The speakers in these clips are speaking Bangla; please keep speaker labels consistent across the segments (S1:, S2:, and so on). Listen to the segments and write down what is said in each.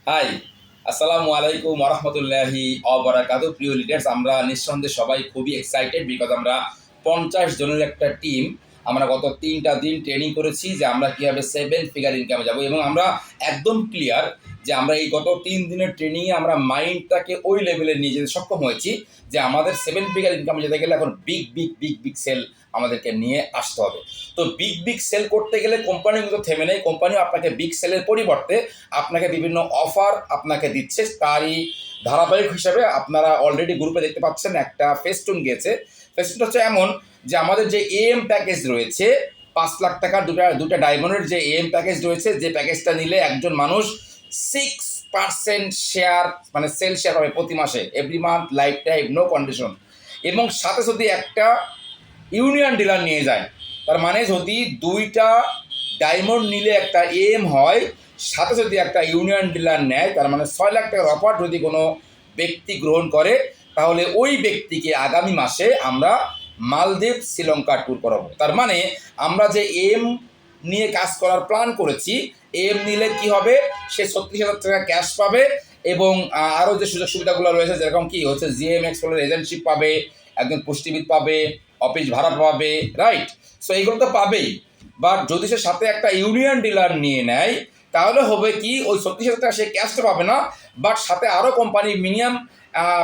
S1: হাই, আসসালামু আলাইকুম ওরহমতুল্লাহি অবরাকাতু। প্রিয় লিডার্স, আমরা নিঃসন্দেহে সবাই খুবই এক্সাইটেড বিকজ আমরা 50 জনের একটা টিম। আমরা গত 3টা দিন ট্রেনিং করেছি যে আমরা কীভাবে 7 ফিগার ইনকামে যাব, এবং আমরা একদম ক্লিয়ার যে আমরা এই গত 3 দিনের ট্রেনিংয়ে আমরা মাইন্ডটাকে ওই লেভেলে নিয়ে যেতে সক্ষম হয়েছি যে আমাদের 7 ফিগার ইনকামে যেতে গেলে এখন big big big big sale আমাদেরকে নিয়ে আসতে হবে। তো বিগ বিগ সেল করতে গেলে কোম্পানি কিন্তু থেমে নেই, কোম্পানিও আপনাকে বিগ সেলের পরিবর্তে আপনাকে বিভিন্ন অফার আপনাকে দিচ্ছে। তারই ধারাবাহিক হিসাবে আপনারা অলরেডি গ্রুপে দেখতে পাচ্ছেন একটা ফেস্টুন গিয়েছে। ফেস্টুনটা হচ্ছে এমন যে আমাদের যে এএম প্যাকেজ রয়েছে 5 লাখ টাকার দুটা ডায়মন্ডের যে এএম প্যাকেজ রয়েছে, যে প্যাকেজটা নিলে একজন মানুষ 6% শেয়ার মানে সেল শেয়ার পাবে প্রতি মাসে, every month, lifetime, no condition. এবং সাথে যদি একটা ইউনিয়ন ডিলার নিয়ে যায়, তার মানে যদি 2টা ডায়মন্ড নিলে একটা এম হয়, সাথে যদি একটা ইউনিয়ন ডিলার নেয়, তার মানে 6 লাখ টাকার অফার যদি কোনো ব্যক্তি গ্রহণ করে, তাহলে ওই ব্যক্তিকে আগামী মাসে আমরা মালদ্বীপ শ্রীলঙ্কা ট্যুর করাবো। তার মানে আমরা যে এম নিয়ে কাজ করার প্ল্যান করেছি, এম নিলে কি হবে, সে 36,000 টাকা ক্যাশ পাবে এবং আরও যে সুযোগ সুবিধাগুলো রয়েছে, যেরকম কি হচ্ছে জিএম এক্সপোর্টের এজেন্টশিপ পাবে, একজন পুষ্টিবিদ পাবে, অফিস ভাড়া পাবে, রাইট? সো এইগুলো তো পাবেই। বাট যদি সে সাথে একটা ইউনিয়ন ডিলার নিয়ে নেয়, তাহলে হবে কি, ওই 36,000 টাকা সে ক্যাশটা পাবে না, বাট সাথে আরও কোম্পানি মিনিমাম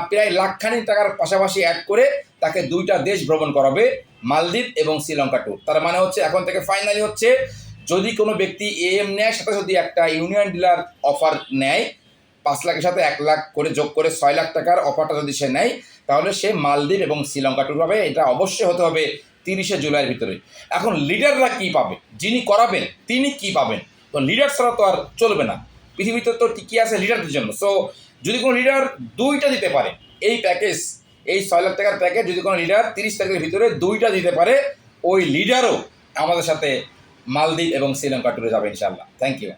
S1: প্রায় লাখখানিক টাকার পাশাপাশি অ্যাড করে তাকে 2টা দেশ ভ্রমণ করাবে, মালদ্বীপ এবং শ্রীলঙ্কা ট্যুর। তার মানে হচ্ছে এখন থেকে ফাইনালি হচ্ছে, যদি কোনো ব্যক্তি এম নেয়, সাথে যদি একটা ইউনিয়ন ডিলার অফার নেয়, 5 লাখের সাথে 1 লাখ করে যোগ করে 6 লাখ টাকার অফারটা যদি সে নেয়, তাহলে সে মালদ্বীপ এবং শ্রীলঙ্কা ট্যুর পাবে। এটা অবশ্যই হতে হবে 30শে জুলাইয়ের ভিতরে। এখন লিডাররা কী পাবে, যিনি করাবেন তিনি কি পাবেন? তো লিডার ছাড়া তো আর চলবে না, পৃথিবীতে তো টিকিয়ে আছে লিডারদের জন্য। সো যদি কোনো লিডার 2টা দিতে পারে, এই প্যাকেজ, এই 6 লাখ টাকার প্যাকেজ যদি কোনো লিডার 30 তারিখের ভিতরে 2টা দিতে পারে, ওই লিডারও আমাদের সাথে মালদ্বীপ এবং শ্রীলঙ্কা ট্যুরে যাবে ইনশাআল্লাহ। Thank you.